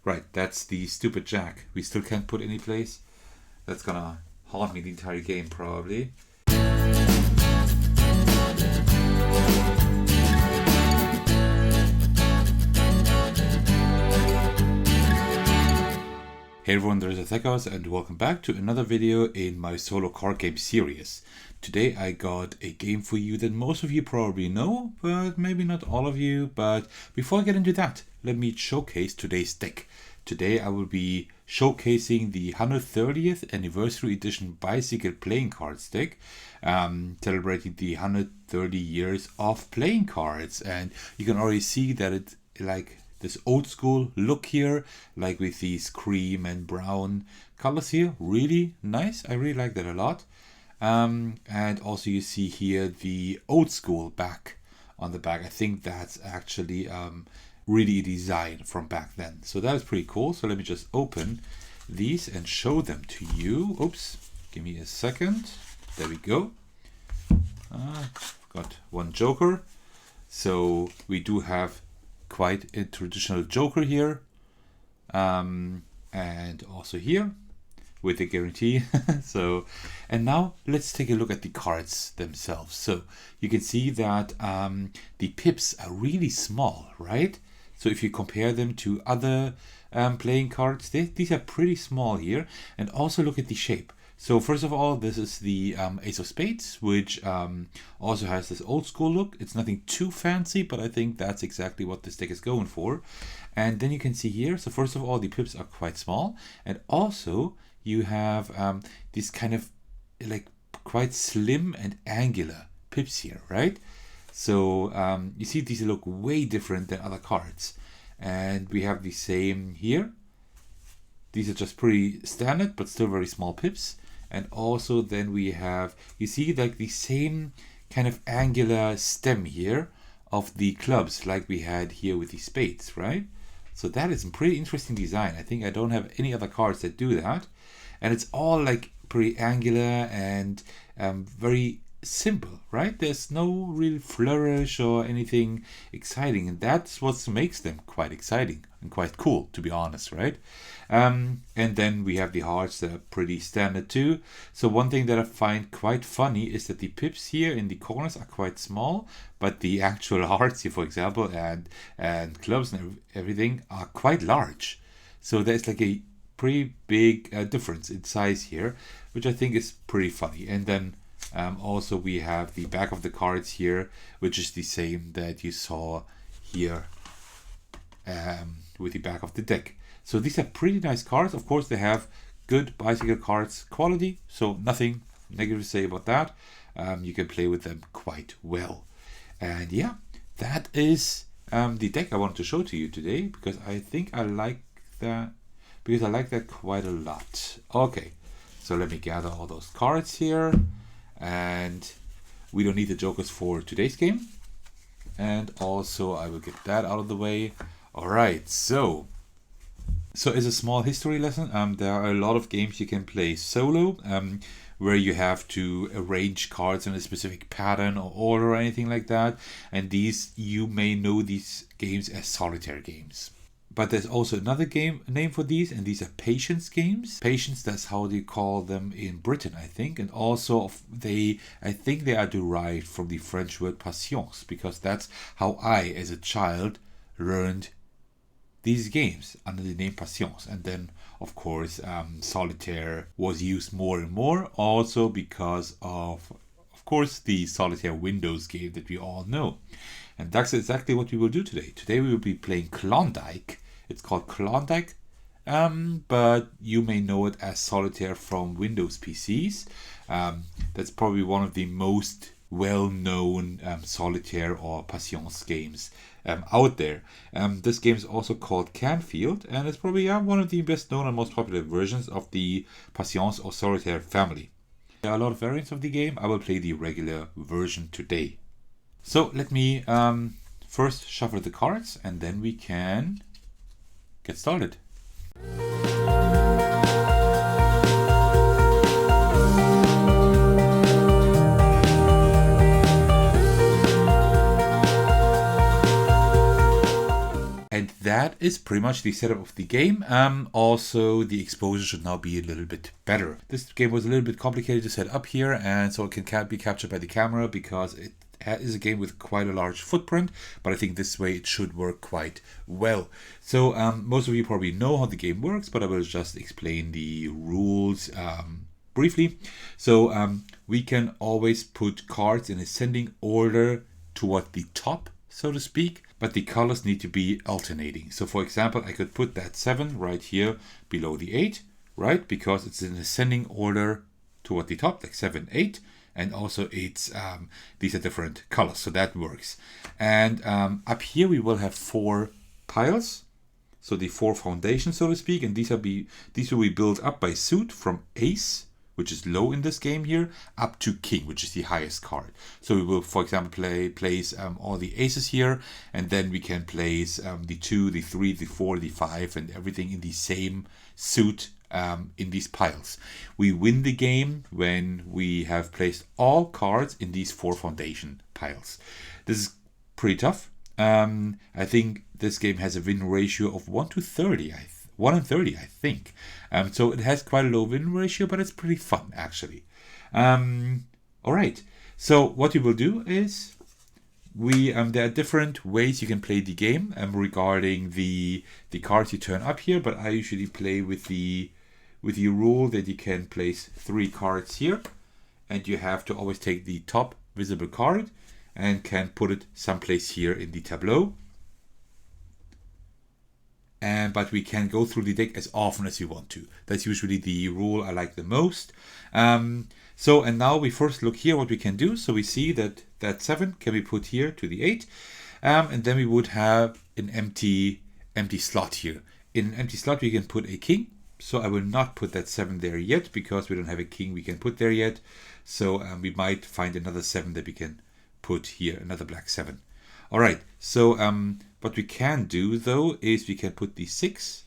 Right, that's the stupid jack. We still can't put any place. That's gonna haunt me the entire game, probably. Hey everyone, there's Athekos and welcome back to another video in my solo card game series. Today I got a game for you that most of you probably know, but maybe not all of you. But before I get into that, let me showcase today's deck. Today I will be showcasing the 130th anniversary edition bicycle playing cards deck, celebrating the 130 years of playing cards. And you can already see that it's like this old school look here, like with these cream and brown colors here. Really nice. I really like that a lot. And also you see here the old school back on the back. I think that's actually really a design from back then. So that is pretty cool. So let me just open these and show them to you. Oops, give me a second. There we go. Got one Joker. So we do have quite a traditional Joker here, and also here with the guarantee. So, and now let's take a look at the cards themselves. So you can see that the pips are really small, right? So if you compare them to other playing cards, these are pretty small here. And also look at the shape. So first of all, this is the Ace of Spades, which also has this old school look. It's nothing too fancy, but I think that's exactly what this deck is going for. And then you can see here, so first of all, the pips are quite small. And also you have these kind of like quite slim and angular pips here, right? So you see these look way different than other cards. And we have the same here. These are just pretty standard, but still very small pips. And also then we have, you see like the same kind of angular stem here of the clubs like we had here with the spades, right? So that is a pretty interesting design. I think I don't have any other cards that do that. And it's all like pretty angular and very simple, right? There's no real flourish or anything exciting. And that's what makes them quite exciting and quite cool, to be honest, right? And then we have the hearts that are pretty standard too. So one thing that I find quite funny is that the pips here in the corners are quite small, but the actual hearts here, for example, and clubs and everything are quite large. So there's like a pretty big difference in size here, which I think is pretty funny. And then also we have the back of the cards here, which is the same that you saw here with the back of the deck. So these are pretty nice cards. Of course, they have good bicycle cards quality, so nothing negative to say about that. You can play with them quite well. And yeah, that is the deck I wanted to show to you today, because I think I like that, quite a lot. Okay, so let me gather all those cards here. And we don't need the jokers for today's game. And also I will get that out of the way. All right, so as a small history lesson, there are a lot of games you can play solo, where you have to arrange cards in a specific pattern or order or anything like that. And these, you may know these games as solitaire games. But there's also another name for these, and these are patience games. Patience, that's how they call them in Britain, I think. And also I think they are derived from the French word patience, because that's how I, as a child, learned these games under the name patience. And then of course solitaire was used more and more, also because of course the solitaire Windows game that we all know. And that's exactly what we will do today. Today we will be playing Klondike. It's called Klondike, but you may know it as solitaire from Windows PCs. That's probably one of the most well-known solitaire or patience games out there. This game is also called Canfield, and it's probably one of the best known and most popular versions of the patience or solitaire family. There are a lot of variants of the game. I will play the regular version today. So let me first shuffle the cards, and then we can get started. that is pretty much the setup of the game. Also, the exposure should now be a little bit better. This game was a little bit complicated to set up here, and so it can't be captured by the camera because it is a game with quite a large footprint, but I think this way it should work quite well. So most of you probably know how the game works, but I will just explain the rules briefly. So we can always put cards in ascending order toward the top, so to speak, but the colors need to be alternating. So for example, I could put that 7 right here below the 8, right? Because it's in ascending order toward the top, like 7, 8. And also it's these are different colors, so that works. And up here we will have 4 piles, so the 4 foundations, so to speak, and these will be built up by suit from ace, which is low in this game here, up to king, which is the highest card. So we will, for example, place all the aces here, and then we can place the 2, the 3, the 4, the 5, and everything in the same suit in these piles. We win the game when we have placed all cards in these 4 foundation piles. This is pretty tough. I think this game has a win ratio of 1 to 30. 1 in 30, I think. So it has quite a low win ratio, but it's pretty fun, actually. All right. So what we will do is there are different ways you can play the game regarding the cards you turn up here, but I usually play with the rule that you can place 3 cards here, and you have to always take the top visible card and can put it someplace here in the tableau. But we can go through the deck as often as you want to. That's usually the rule I like the most. And now we first look here what we can do. So we see that 7 can be put here to the 8. And then we would have an empty slot here. In an empty slot we can put a king. So I will not put that 7 there yet because we don't have a king we can put there yet. So we might find another 7 that we can put here, another black 7. All right, so what we can do though is we can put the 6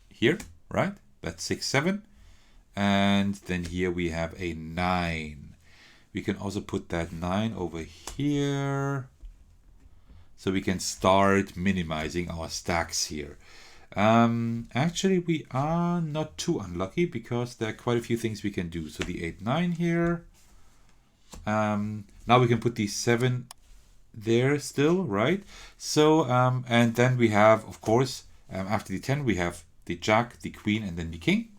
here, right? That's 6, 7. And then here we have a 9. We can also put that 9 over here. So we can start minimizing our stacks here. Actually, we are not too unlucky because there are quite a few things we can do. So the 8, 9 here. Now we can put the 7 there still, right? So and then we have, of course, after the 10 we have the jack, the queen, and then the king.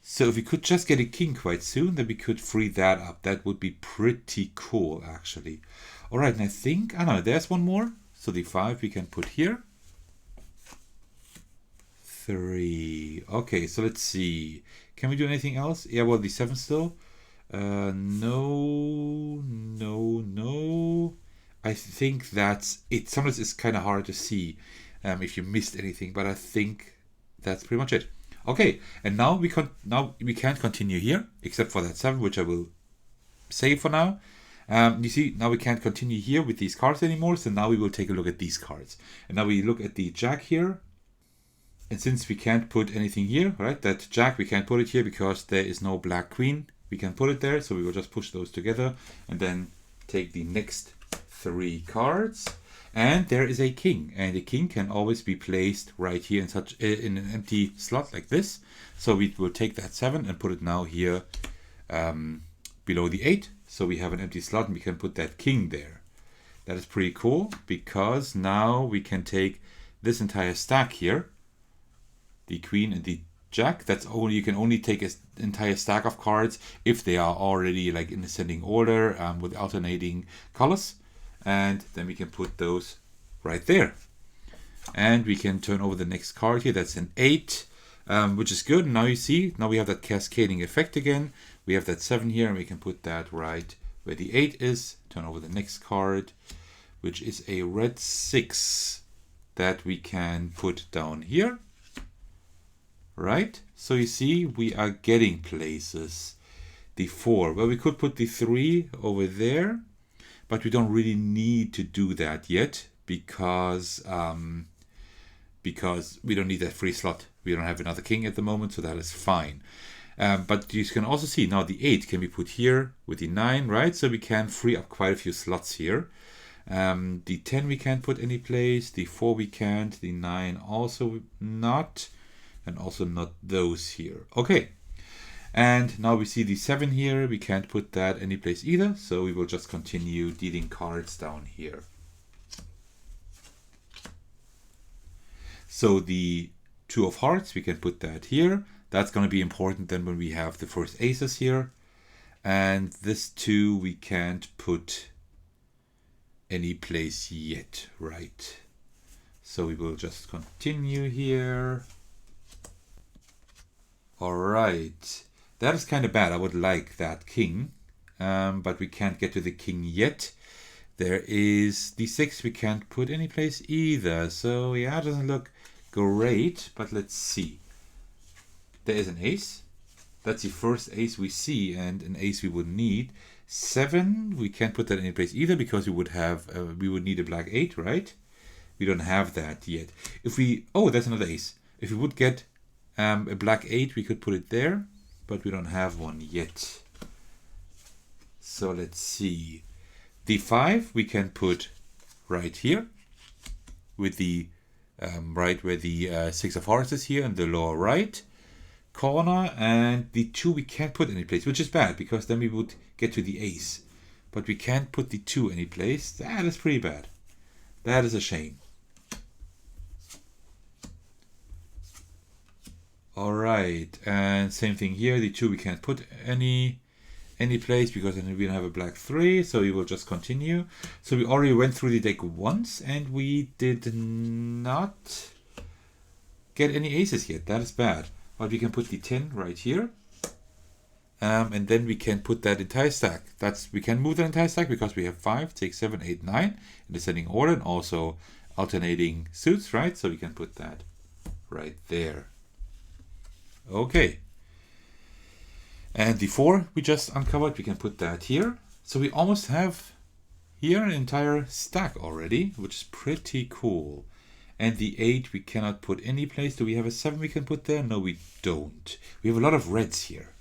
So if we could just get a king quite soon, then we could free that up. That would be pretty cool, actually. All right, and I think, I don't know, there's one more. So the 5 we can put here. 3. Okay, so let's see. Can we do anything else? Yeah, well, the 7 still. No. I think that's it. Sometimes it's kind of hard to see if you missed anything, but I think that's pretty much it. Okay, and now we can't continue here except for that 7, which I will save for now. You see, now we can't continue here with these cards anymore, so now we will take a look at these cards. And now we look at the jack here. And since we can't put anything here, right, that jack, we can't put it here because there is no black queen. We can put it there, so we will just push those together and then take the next 3 cards. And there is a king, and the king can always be placed right here in an empty slot like this. So we will take that 7 and put it now here below the 8. So we have an empty slot and we can put that king there. That is pretty cool because now we can take this entire stack here, the queen and the jack. You can only take an entire stack of cards if they are already like in ascending order with alternating colors, and then we can put those right there. And we can turn over the next card here. That's an 8, which is good. Now you see, now we have that cascading effect again. We have that 7 here, and we can put that right where the 8 is. Turn over the next card, which is a red 6 that we can put down here. Right, so you see we are getting places. The 4, well, we could put the 3 over there, but we don't really need to do that yet because we don't need that free slot. We don't have another king at the moment, so that is fine. But you can also see now the 8 can be put here with the 9, right? So we can free up quite a few slots here. The 10 we can't put any place, the 4 we can't, the 9 also not, and also not those here. Okay, and now we see the 7 here, we can't put that any place either, so we will just continue dealing cards down here. So the 2 of hearts, we can put that here. That's going to be important then when we have the first aces here. And this 2 we can't put any place yet, right? So we will just continue here. All right, that is kind of bad. I would like that king, but we can't get to the king yet. There is the 6 we can't put any place either. So yeah, it doesn't look great, but let's see. There is an ace. That's the first ace we see, and an ace we would need. 7, we can't put that any place either because we would have we would need a black 8, right? We don't have that yet. If we that's another ace. If we would get a black 8, we could put it there, but we don't have one yet. So let's see. The 5 we can put right here with the right where the 6 of hearts is here in the lower right corner, and the 2 we can't put any place, which is bad because then we would get to the ace, but we can't put the 2 any place. That is pretty bad. That is a shame. All right, and same thing here. The 2 we can't put any place because then we don't have a black 3, so we will just continue. So we already went through the deck once and we did not get any aces yet. That is bad. But we can put the 10 right here, and then we can put that entire stack. We can move that entire stack because we have 5, 6, 7, 8, 9 in descending order, and also alternating suits, right? So we can put that right there. Okay. And the 4 we just uncovered, we can put that here. So we almost have here an entire stack already, which is pretty cool. And the 8 we cannot put any place. Do we have a 7 we can put there? No, we don't. We have a lot of reds here.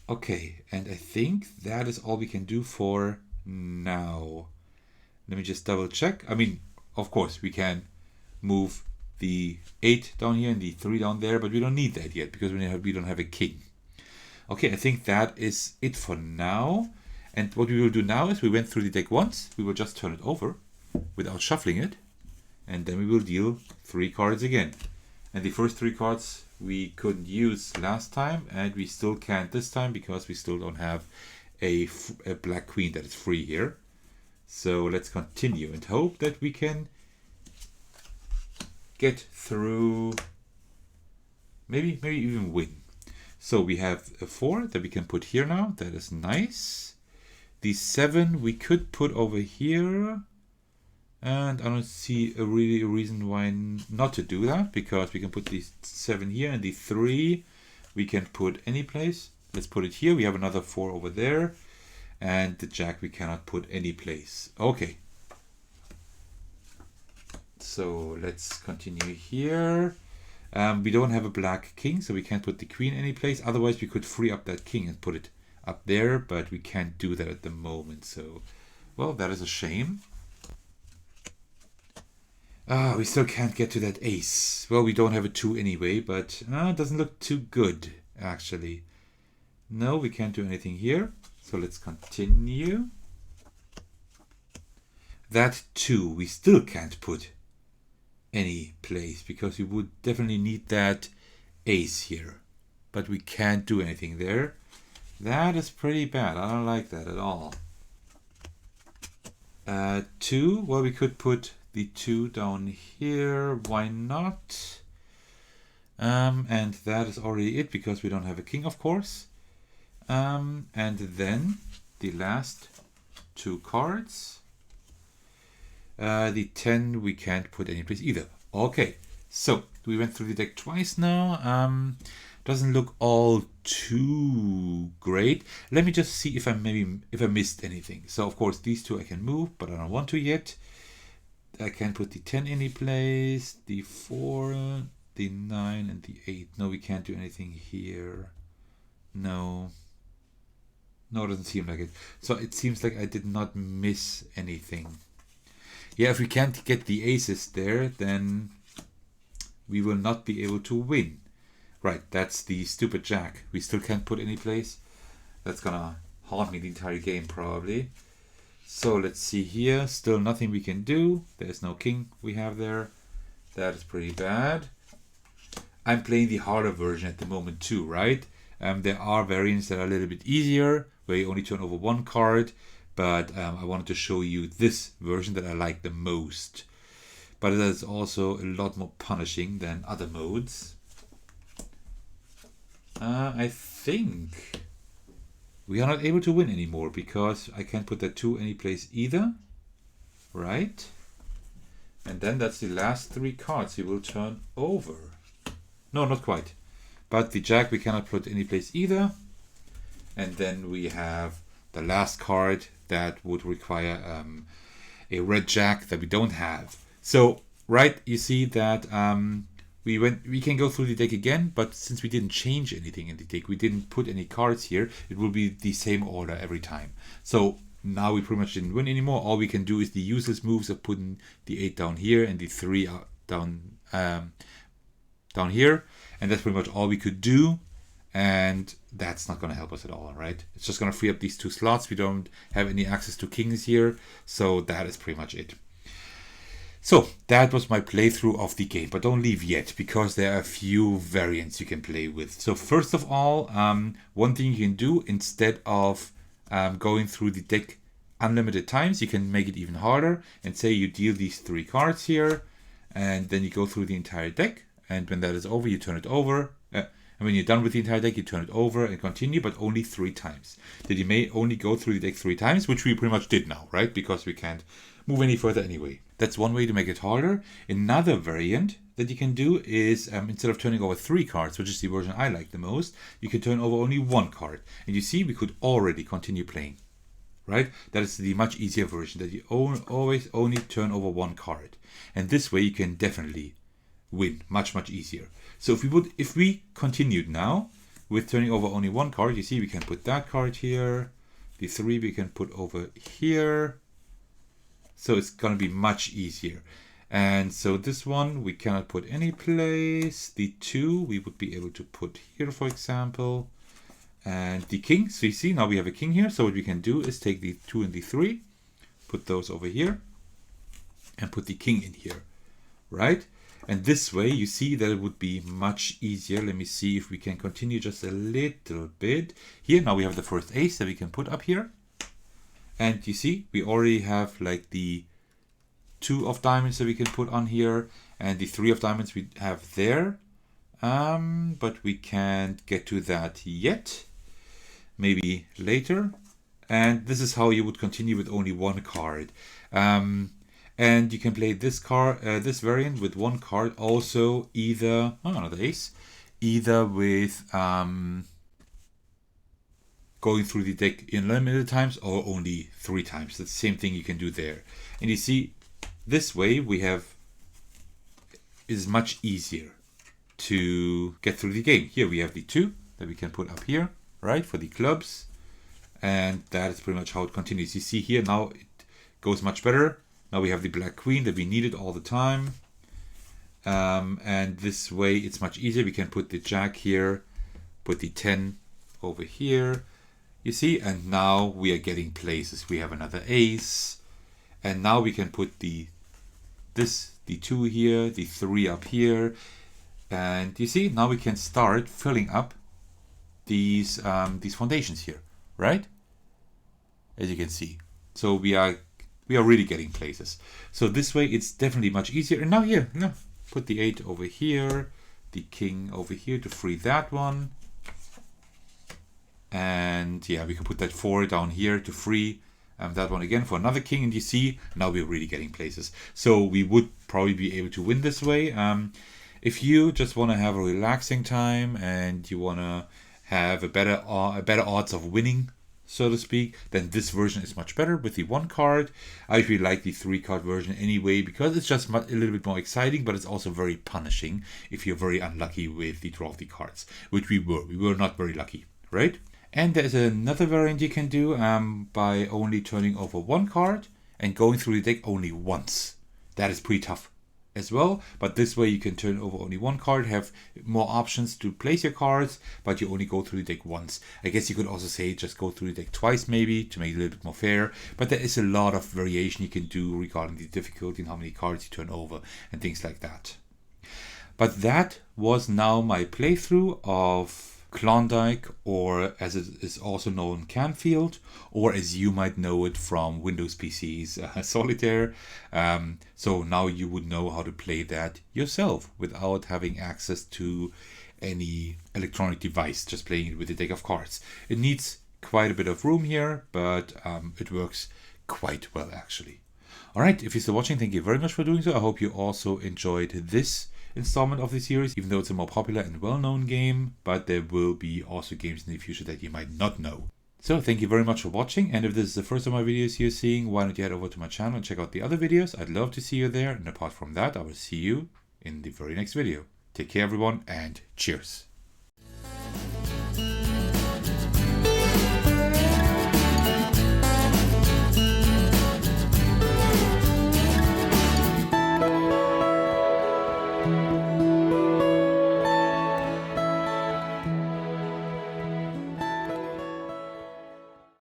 Okay, and I think that is all we can do for now. Let me just double check. I mean, of course, we can move the 8 down here and the 3 down there, but we don't need that yet because we don't have a king. Okay, I think that is it for now. And what we will do now is we went through the deck once. We will just turn it over without shuffling it. And then we will deal 3 cards again. And the first 3 cards we couldn't use last time, and we still can't this time because we still don't have a black queen that is free here. So let's continue and hope that we can get through, maybe even win. So we have a 4 that we can put here now. That is nice. The 7 we could put over here. And I don't see a reason why not to do that, because we can put the 7 here and the 3 we can put any place. Let's put it here. We have another 4 over there, and the jack we cannot put any place. Okay. So let's continue here. We don't have a black king, so we can't put the queen any place. Otherwise, we could free up that king and put it up there, but we can't do that at the moment. So, well, that is a shame. We still can't get to that ace. Well, we don't have a 2 anyway, but it doesn't look too good, actually. No, we can't do anything here. So let's continue. That 2 we still can't put any place because we would definitely need that ace here. But we can't do anything there. That is pretty bad. I don't like that at all. 2, well, we could put the 2 down here. Why not? And that is already it because we don't have a king, of course. And then the last 2 cards. The 10 we can't put any place either. Okay, so we went through the deck twice now. Doesn't look all too great. Let me just see if I missed anything. So of course these 2 I can move, but I don't want to yet. I can put the 10 any place, the 4, the 9, and the 8. No, we can't do anything here. No, it doesn't seem like it. So it seems like I did not miss anything. Yeah, if we can't get the aces there, then we will not be able to win. Right, that's the stupid jack. We still can't put any place. That's gonna haunt me the entire game probably. So let's see here. Still nothing we can do. There's no king we have there. That is pretty bad. I'm playing the harder version at the moment too, right? There are variants that are a little bit easier, where you only turn over one card. But I wanted to show you this version that I like the most. But it is also a lot more punishing than other modes. I think we are not able to win anymore because I can't put that 2 any place either. Right? And then that's the last 3 cards we will turn over. No, not quite. But the jack we cannot put any place either. And then we have the last card that would require a red jack that we don't have. So, right, you see that we can go through the deck again, but since we didn't change anything in the deck, we didn't put any cards here, it will be the same order every time. So now we pretty much didn't win anymore. All we can do is the useless moves of putting the 8 down here and the 3 down here, and that's pretty much all we could do. And that's not going to help us at all, right? It's just going to free up these 2 slots. We don't have any access to kings here, so that is pretty much it. So that was my playthrough of the game, but don't leave yet because there are a few variants you can play with. So first of all, one thing you can do instead of going through the deck unlimited times, you can make it even harder and say you deal these 3 cards here, and then you go through the entire deck, and when that is over, you turn it over. And when you're done with the entire deck, you turn it over and continue, but only 3 times. Then you may only go through the deck 3 times, which we pretty much did now, right? Because we can't move any further anyway. That's one way to make it harder. Another variant that you can do is instead of turning over 3 cards, which is the version I like the most, you can turn over only 1 card. And you see, we could already continue playing, right? That is the much easier version, that you always only turn over 1 card. And this way you can definitely win much easier. So if we continued now with turning over only 1 card, you see we can put that card here, the 3 we can put over here, so it's gonna be much easier. And so this one we cannot put any place. The 2 we would be able to put here, for example, and the king. So you see now we have a king here. So what we can do is take the 2 and the 3, put those over here, and put the king in here, right? And this way you see that it would be much easier. Let me see if we can continue just a little bit. Here now we have the first ace that we can put up here. And you see we already have like the 2 of diamonds that we can put on here. And the 3 of diamonds we have there. But we can't get to that yet. Maybe later. And this is how you would continue with only 1 card. And you can play this this variant with 1 card also, either another ace, either with going through the deck in unlimited times or only 3 times. That's the same thing you can do there. And you see, this way is much easier to get through the game. Here we have the 2 that we can put up here, right, for the clubs, and that is pretty much how it continues. You see here now it goes much better. Now we have the black queen that we needed all the time. And this way it's much easier. We can put the jack here, put the 10 over here. You see, and now we are getting places. We have another ace. And now we can put the 2 here, the 3 up here. And you see, now we can start filling up these foundations here, right? As you can see. So we are really getting places. So this way it's definitely much easier. And now here, put the 8 over here, the king over here to free that one. And yeah, we can put that 4 down here to free that one again for another king. And you see, now we're really getting places. So we would probably be able to win this way. If you just want to have a relaxing time and you want to have a better odds of winning, so to speak, then this version is much better with the 1 card. I really like the 3 card version anyway, because it's just a little bit more exciting, but it's also very punishing if you're very unlucky with the draw of the cards, which we were. We were not very lucky, right? And there's another variant you can do by only turning over 1 card, and going through the deck only once. That is pretty tough as well, but this way you can turn over only one card, have more options to place your cards, but you only go through the deck once. I guess you could also say just go through the deck twice maybe to make it a little bit more fair, but there is a lot of variation you can do regarding the difficulty and how many cards you turn over and things like that. But that was now my playthrough of Klondike, or as it is also known, Canfield, or as you might know it from Windows PCs, Solitaire. So now you would know how to play that yourself without having access to any electronic device, just playing it with a deck of cards. It needs quite a bit of room here, but it works quite well actually. Alright, if you're still watching, thank you very much for doing so. I hope you also enjoyed this installment of the series, even though it's a more popular and well-known game, but there will be also games in the future that you might not know. So thank you very much for watching, and if this is the first of my videos you're seeing, why don't you head over to my channel and check out the other videos. I'd love to see you there, and apart from that, I will see you in the very next video. Take care everyone, and cheers!